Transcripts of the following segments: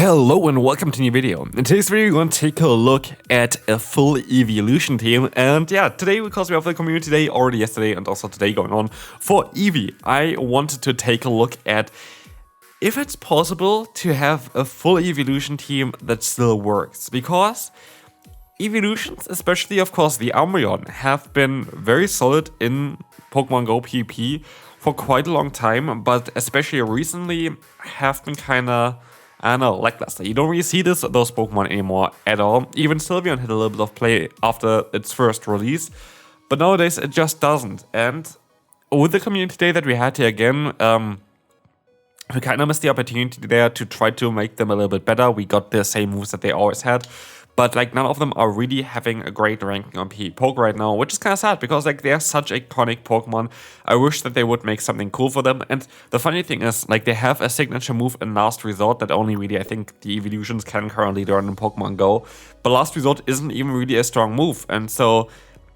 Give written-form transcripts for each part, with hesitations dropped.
Hello and welcome to a new video. In today's video, we're going to take a look at a full Eeveelution team. And yeah, today, because we have the community day already yesterday and also today going on for Eevee, I wanted to take a look at if it's possible to have a full Eeveelution team that still works. Because Eeveelutions, especially of course the Umbreon, have been very solid in Pokemon Go PvP for quite a long time, but especially recently have been kinda, I don't know, lackluster. You don't really see those Pokemon anymore at all. Even Sylveon had a little bit of play after its first release, but nowadays it just doesn't. And with the community day that we had here again, we kind of missed the opportunity there to try to make them a little bit better. We got the same moves that they always had, but like none of them are really having a great ranking on Poke right now, which is kind of sad because like they're such iconic Pokemon. I wish that they would make something cool for them. And the funny thing is, like, they have a signature move in Last Resort that only really I think the Eeveelutions can currently learn in Pokemon Go. But Last Resort isn't even really a strong move, and so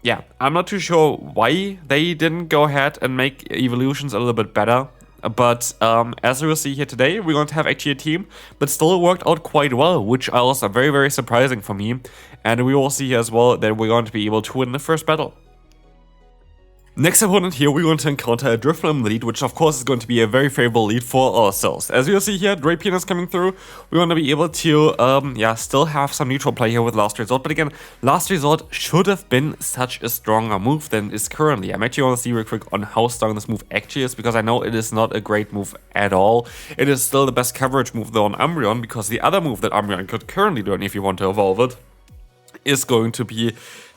yeah, I'm not too sure why they didn't go ahead and make Eeveelutions a little bit better. But as we will see here today, we're going to have actually a team that still worked out quite well, which was very, very surprising for me. And we will see here as well that we're going to be able to win the first battle. Next opponent here, we're going to encounter a Drifblim lead, which of course is going to be a very favorable lead for ourselves. As you'll see here, Drapion is coming through. We're going to be able to, still have some neutral play here with Last Resort. But again, Last Resort should have been such a stronger move than it is currently. I'm actually going to see real quick on how strong this move actually is, because I know it is not a great move at all. It is still the best coverage move though on Umbreon, because the other move that Umbreon could currently learn if you want to evolve it is going to be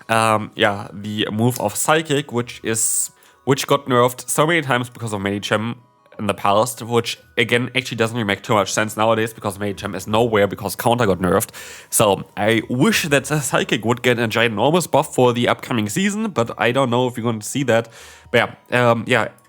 the move of Psychic, which got nerfed so many times because of Medicham in the past, which again actually doesn't really make too much sense nowadays because Medicham is nowhere because Counter got nerfed. So I wish that the Psychic would get a ginormous buff for the upcoming season, but I don't know if you're going to see that. But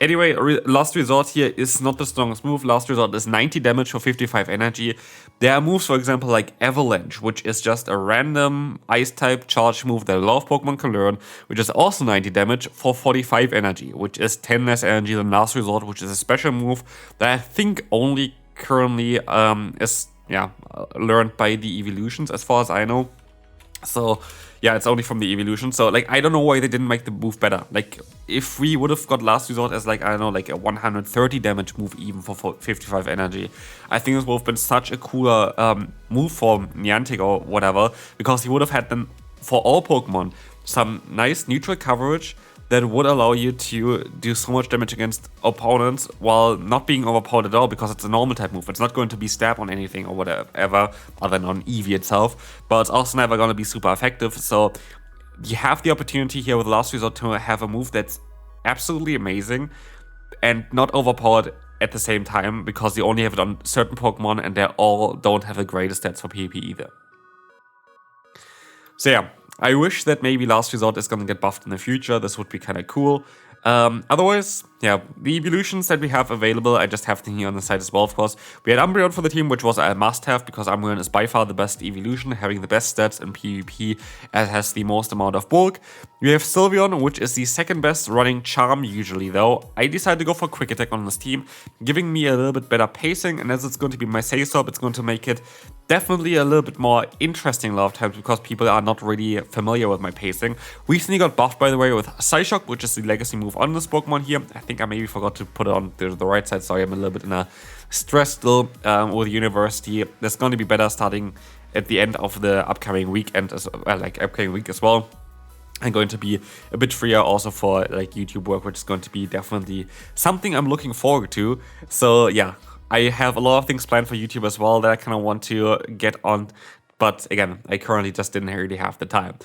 anyway, Last Resort here is not the strongest move. Last Resort is 90 damage for 55 energy. There are moves, for example, like Avalanche, which is just a random Ice-type charge move that a lot of Pokemon can learn, which is also 90 damage for 45 energy, which is 10 less energy than Last Resort, which is a special move that I think only currently is learned by the Eeveelutions, as far as I know. So yeah, it's only from the Eeveelution. So like, I don't know why they didn't make the move better. Like, if we would have got Last Resort as like, I don't know, like a 130 damage move even for 55 energy, I think this would have been such a cooler move for Niantic or whatever, because he would have had then for all Pokemon some nice neutral coverage that would allow you to do so much damage against opponents while not being overpowered at all, because it's a normal type move. It's not going to be stab on anything or whatever other than on Eevee itself, but it's also never going to be super effective. So you have the opportunity here with Last Resort to have a move that's absolutely amazing and not overpowered at the same time, because you only have it on certain Pokemon and they all don't have the greatest stats for PvP either. So yeah, I wish that maybe Last Resort is going to get buffed in the future. This would be kind of cool. Otherwise, yeah, the Eeveelutions that we have available, I just have them here on the side as well, of course. We had Umbreon for the team, which was a must-have, because Umbreon is by far the best Eeveelution, having the best stats in PvP, as has the most amount of bulk. We have Sylveon, which is the second best running Charm usually, though. I decided to go for Quick Attack on this team, giving me a little bit better pacing, and as it's going to be my say-so, it's going to make it definitely a little bit more interesting a lot of times, because people are not really familiar with my pacing. Recently got buffed, by the way, with Psyshock, which is the legacy move on this Pokemon here. I think I maybe forgot to put it on the right side. Sorry, I'm a little bit in a stress still with university. That's going to be better starting at the end of the upcoming weekend, upcoming week as well. I'm going to be a bit freer also for like YouTube work, which is going to be definitely something I'm looking forward to. So yeah, I have a lot of things planned for YouTube as well that I kind of want to get on. But again, I currently just didn't really have the time.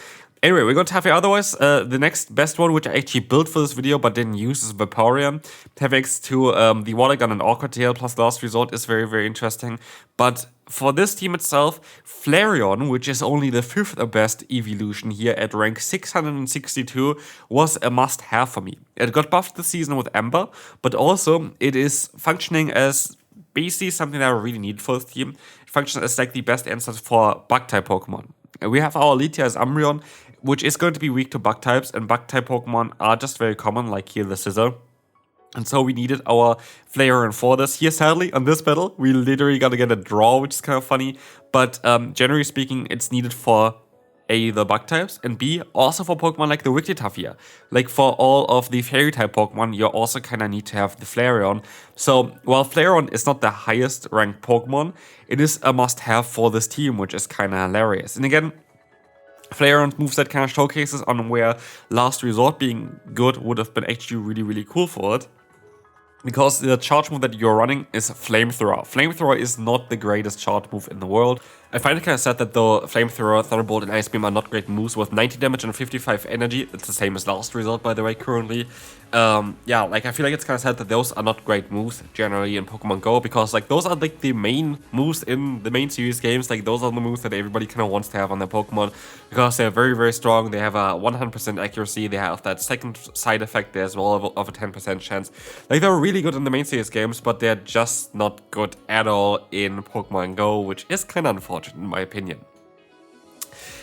Anyway, we're going to have here otherwise the next best one, which I actually built for this video but didn't use, is Vaporeon. Thanks to the Water Gun and Awkward Tail plus Last Resort is very, very interesting. But for this team itself, Flareon, which is only the 5th best Eeveelution here at rank 662, was a must-have for me. It got buffed this season with Ember, but also it is functioning as basically something that I really need for this team. It functions as like the best answer for Bug-type Pokemon. We have our lead here as Umbreon, which is going to be weak to Bug-types, and Bug-type Pokemon are just very common, like here the Scizor. And so we needed our Flareon for this. Here, sadly, on this battle, we literally gonna get a draw, which is kind of funny. But generally speaking, it's needed for A, the bug types, and B, also for Pokemon like the Wigglytuff here. Like for all of the Fairy type Pokemon, you also kind of need to have the Flareon. So while Flareon is not the highest ranked Pokemon, it is a must have for this team, which is kind of hilarious. And again, Flareon's moveset kind of showcases on where Last Resort being good would have been actually really, really cool for it. Because the charge move that you're running is Flamethrower. Flamethrower is not the greatest charge move in the world. I find it kind of sad that the Flamethrower, Thunderbolt, and Ice Beam are not great moves with 90 damage and 55 energy. It's the same as Last Resort, by the way, currently. Yeah, like I feel like it's kind of sad that those are not great moves generally in Pokemon Go, because like those are like the main moves in the main series games. Like those are the moves that everybody kind of wants to have on their Pokemon, because they're very, very strong. They have a 100% accuracy. They have that second side effect there as well of a 10% chance. Like they're really good in the main series games, but they're just not good at all in Pokemon Go, which is kind of unfortunate in my opinion.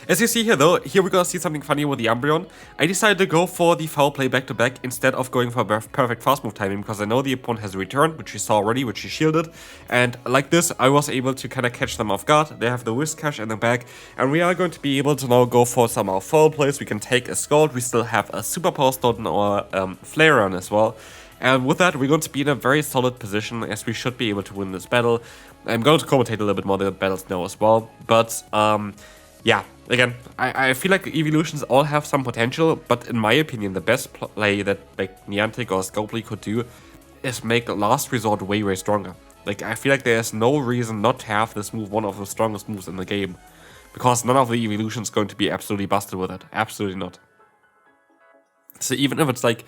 As you see here though, here we're gonna see something funny with the Umbreon. I decided to go for the foul play back to back instead of going for perfect fast move timing, because I know the opponent has a return, which we saw already, which he shielded. And like this, I was able to kind of catch them off guard. They have the Whiscash in the back, and we are going to be able to now go for some of our foul plays. We can take a Scald. We still have a Super Power Stone in our Flareon as well. And with that, we're going to be in a very solid position, as we should be able to win this battle. I'm going to commentate a little bit more the battles now as well. But yeah, again, I feel like Eeveelutions all have some potential, but in my opinion, the best play that like Niantic or Scopely could do is make Last Resort way, way stronger. Like, I feel like there's no reason not to have this move one of the strongest moves in the game, because none of the Eeveelutions is going to be absolutely busted with it. Absolutely not. So even if it's like,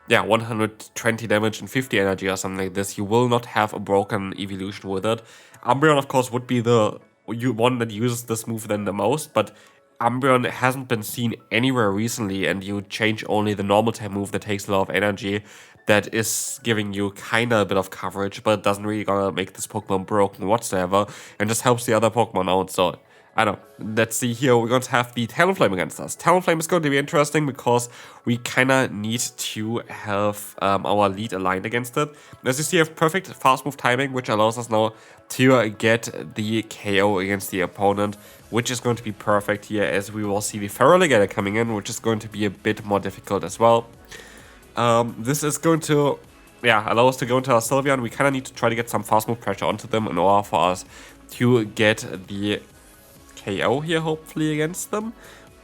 yeah, 120 damage and 50 energy or something like this, you will not have a broken Eeveelution with it. Umbreon, of course, would be the one that uses this move then the most, but Umbreon hasn't been seen anywhere recently, and you change only the normal type move that takes a lot of energy that is giving you kinda a bit of coverage, but it doesn't really gonna make this Pokemon broken whatsoever, and just helps the other Pokemon out. So I don't know. Let's see here. We're going to have the Talonflame against us. Talonflame is going to be interesting because we kind of need to have our lead aligned against it. As you see, I have perfect fast move timing, which allows us now to get the KO against the opponent, which is going to be perfect here, as we will see the Feraligatr coming in, which is going to be a bit more difficult as well. This is going to, yeah, allow us to go into our Sylveon. We kind of need to try to get some fast move pressure onto them in order for us to get the KO here, hopefully, against them.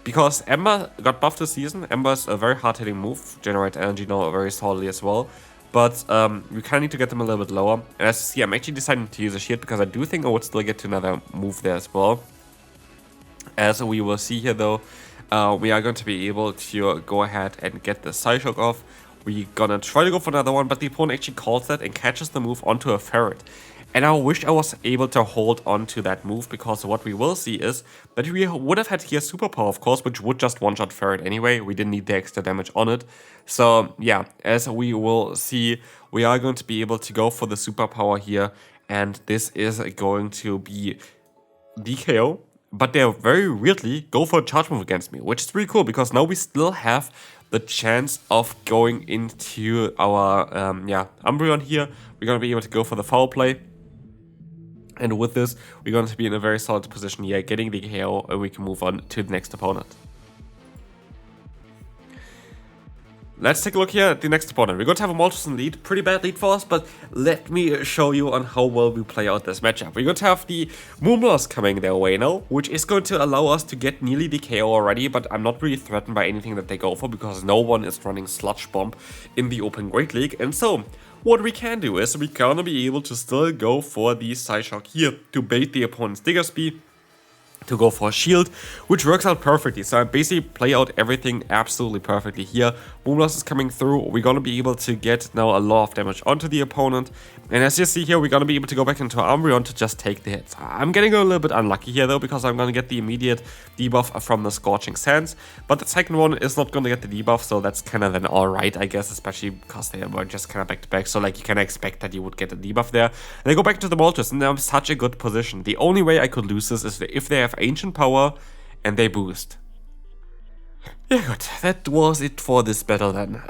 Because Ember got buffed this season. Ember is a very hard-hitting move, generates energy now very solidly as well. But we kind of need to get them a little bit lower. And as you see, I'm actually deciding to use a shield, because I do think I would still get to another move there as well. As we will see here though, we are going to be able to go ahead and get the Psyshock off. We're gonna try to go for another one, but the opponent actually calls that and catches the move onto a Ferret. And I wish I was able to hold on to that move, because what we will see is that we would have had here Superpower, of course, which would just one-shot Ferret anyway. We didn't need the extra damage on it. So yeah, as we will see, we are going to be able to go for the Superpower here. And this is going to be DKO. But they very weirdly go for a charge move against me, which is really cool, because now we still have the chance of going into our Umbreon here. We're going to be able to go for the foul play. And with this, we're going to be in a very solid position here, getting the KO, and we can move on to the next opponent. Let's take a look here at the next opponent. We're going to have a Moltres in lead. Pretty bad lead for us, but let me show you on how well we play out this matchup. We're going to have the Moonblast coming their way now, which is going to allow us to get nearly the KO already, but I'm not really threatened by anything that they go for, because no one is running Sludge Bomb in the Open Great League. And so, what we can do is we're gonna be able to still go for the Psyshock here to bait the opponent's Digger Speed, to go for a shield, which works out perfectly. So I basically play out everything absolutely perfectly here. Moonblast is coming through. We're going to be able to get now a lot of damage onto the opponent. And as you see here, we're going to be able to go back into Umbreon to just take the hits. I'm getting a little bit unlucky here though, because I'm going to get the immediate debuff from the Scorching Sands. But the second one is not going to get the debuff, so that's kind of then alright, I guess, especially because they were just kind of back to back. So like you can expect that you would get a debuff there. And I go back to the Moltres, and they're in such a good position. The only way I could lose this is if they have Ancient Power and they boost. Yeah, good. That was it for this battle then.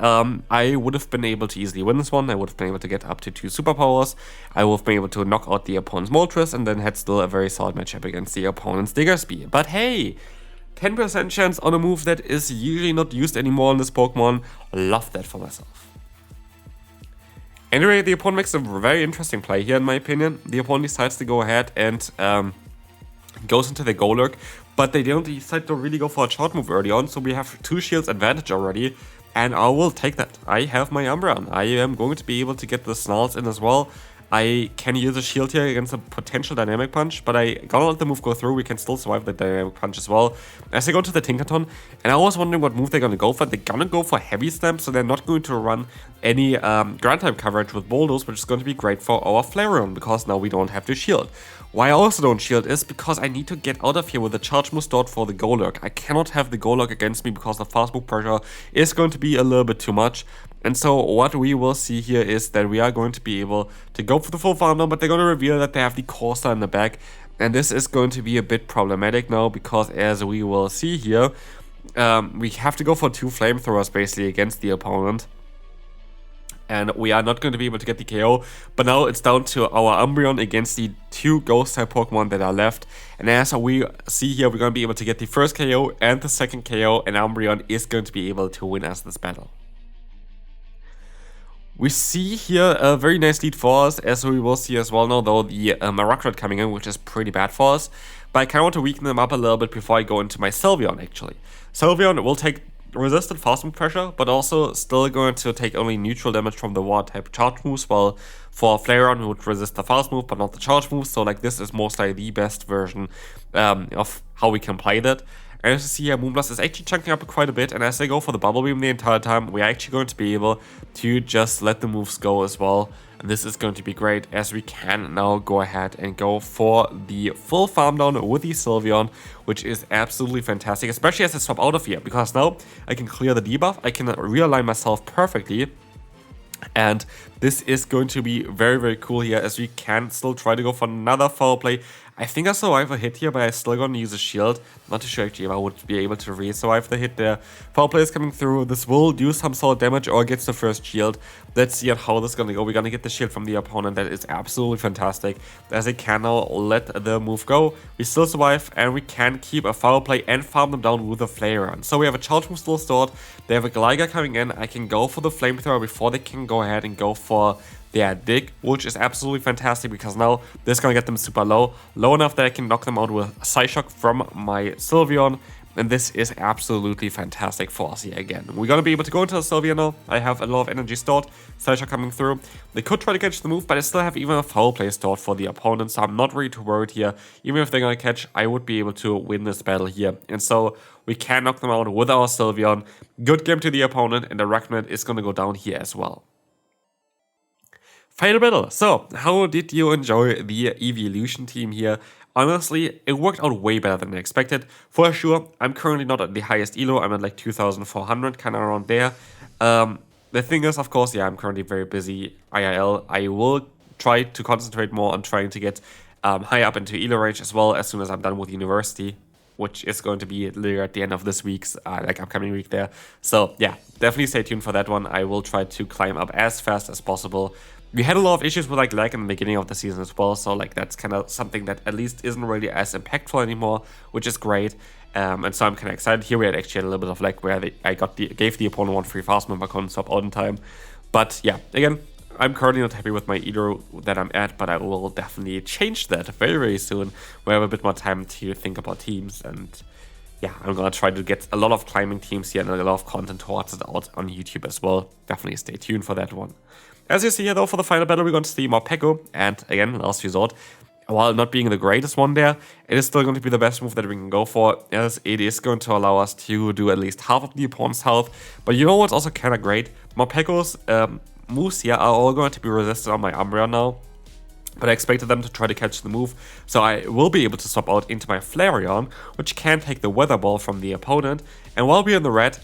I would have been able to easily win this one. I would have been able to get up to 2 superpowers. I would have been able to knock out the opponent's Moltres and then had still a very solid matchup against the opponent's Diggersby. But hey, 10% chance on a move that is usually not used anymore in this Pokemon. Love that for myself. Anyway, the opponent makes a very interesting play here in my opinion. The opponent decides to go ahead and goes into the Golurk, but they don't decide to really go for a short move early on, so we have 2 shields advantage already, and I will take that. I have my Umbreon. I am going to be able to get the Snarls in as well. I can use a shield here against a potential Dynamic Punch, but I gotta let the move go through. We can still survive the Dynamic Punch as well. As they go to the Tinkaton, and I was wondering what move they're gonna go for. They're gonna go for Heavy Stamp, so they're not going to run any ground type coverage with Bulldoze, which is going to be great for our Flareon, because now we don't have to shield. Why I also don't shield is because I need to get out of here with the charge move stored for the Golurk. I cannot have the Golurk against me because the fast move pressure is going to be a little bit too much. And so what we will see here is that we are going to be able to go for the full farm down, but they're going to reveal that they have the Corsair in the back. And this is going to be a bit problematic now, because as we will see here, we have to go for 2 flamethrowers basically against the opponent. And we are not going to be able to get the KO, but now it's down to our Umbreon against the 2 Ghost-type Pokemon that are left. And as we see here, we're going to be able to get the first KO and the second KO, and Umbreon is going to be able to win us this battle. We see here a very nice lead for us, as we will see as well now, though, the Marowak coming in, which is pretty bad for us. But I kind of want to weaken them up a little bit before I go into my Sylveon, actually. Sylveon will take resistant fast move pressure, but also still going to take only neutral damage from the water type charge moves, while for Flareon, we would resist the fast move, but not the charge moves. So like this is most likely the best version of how we can play that. And as you see here, Moonblast is actually chunking up quite a bit, and as they go for the Bubble Beam the entire time, we're actually going to be able to just let the moves go as well. And this is going to be great, as we can now go ahead and go for the full farm down with the Sylveon, which is absolutely fantastic, especially as I swap out of here, because now I can clear the debuff, I can realign myself perfectly. And this is going to be very, very cool here, as we can still try to go for another foul play. I think I survive a hit here, but I'm still going to use a shield. Not too sure actually if I would be able to re-survive the hit there. Foul play is coming through. This will do some solid damage or gets the first shield. Let's see how this is going to go. We're going to get the shield from the opponent. That is absolutely fantastic, as they can now let the move go. We still survive, and we can keep a foul play and farm them down with a Flareon. So we have a charge move still stored. They have a Gligar coming in. I can go for the Flamethrower before they can go ahead and go for their Dig, which is absolutely fantastic, because now this is going to get them super low enough that I can knock them out with Psyshock from my Sylveon, and this is absolutely fantastic for us here again. We're going to be able to go into the Sylveon now. I have a lot of energy stored, Psyshock coming through. They could try to catch the move, but I still have even a foul play stored for the opponent, so I'm not really too worried here. Even if they're going to catch, I would be able to win this battle here, and so we can knock them out with our Sylveon. Good game to the opponent, and the Arachnid is going to go down here as well. Final battle. So, how did you enjoy the Eeveelution team here? Honestly, it worked out way better than I expected. For sure, I'm currently not at the highest elo. I'm at like 2,400, kind of around there. The thing is, of course, yeah, I'm currently very busy IRL. I will try to concentrate more on trying to get high up into elo range as well as soon as I'm done with university, which is going to be literally at the end of this week's upcoming week there. So yeah, definitely stay tuned for that one. I will try to climb up as fast as possible. We had a lot of issues with like lag in the beginning of the season as well, so like that's kind of something that at least isn't really as impactful anymore, which is great. And so I'm kind of excited. Here we had actually a little bit of lag where I gave the opponent one free fast move. I couldn't swap out in time. But yeah, again, I'm currently not happy with my elo that I'm at, but I will definitely change that very, very soon. We have a bit more time to think about teams, and yeah, I'm gonna try to get a lot of climbing teams here and a lot of content towards it out on YouTube as well. Definitely stay tuned for that one. As you see here though, for the final battle, we're going to see Morpeko, and again, last resort. While not being the greatest one there, it is still going to be the best move that we can go for, as it is going to allow us to do at least half of the opponent's health. But you know what's also kind of great? Morpeko's moves here are all going to be resisted on my Umbreon now, but I expected them to try to catch the move, so I will be able to swap out into my Flareon, which can take the Weather Ball from the opponent. And while we're in the red,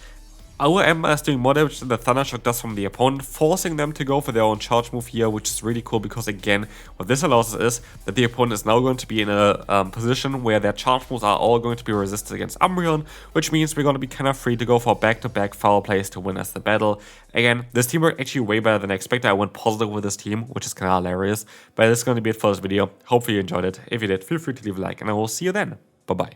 Our Ember is doing more damage than the Thundershock does from the opponent, forcing them to go for their own charge move here, which is really cool because again, what this allows us is that the opponent is now going to be in a position where their charge moves are all going to be resisted against Umbreon, which means we're going to be kind of free to go for back-to-back foul plays to win us the battle. Again, this team worked actually way better than I expected. I went positive with this team, which is kind of hilarious, but this is going to be it for this video. Hopefully you enjoyed it. If you did, feel free to leave a like, and I will see you then. Bye-bye.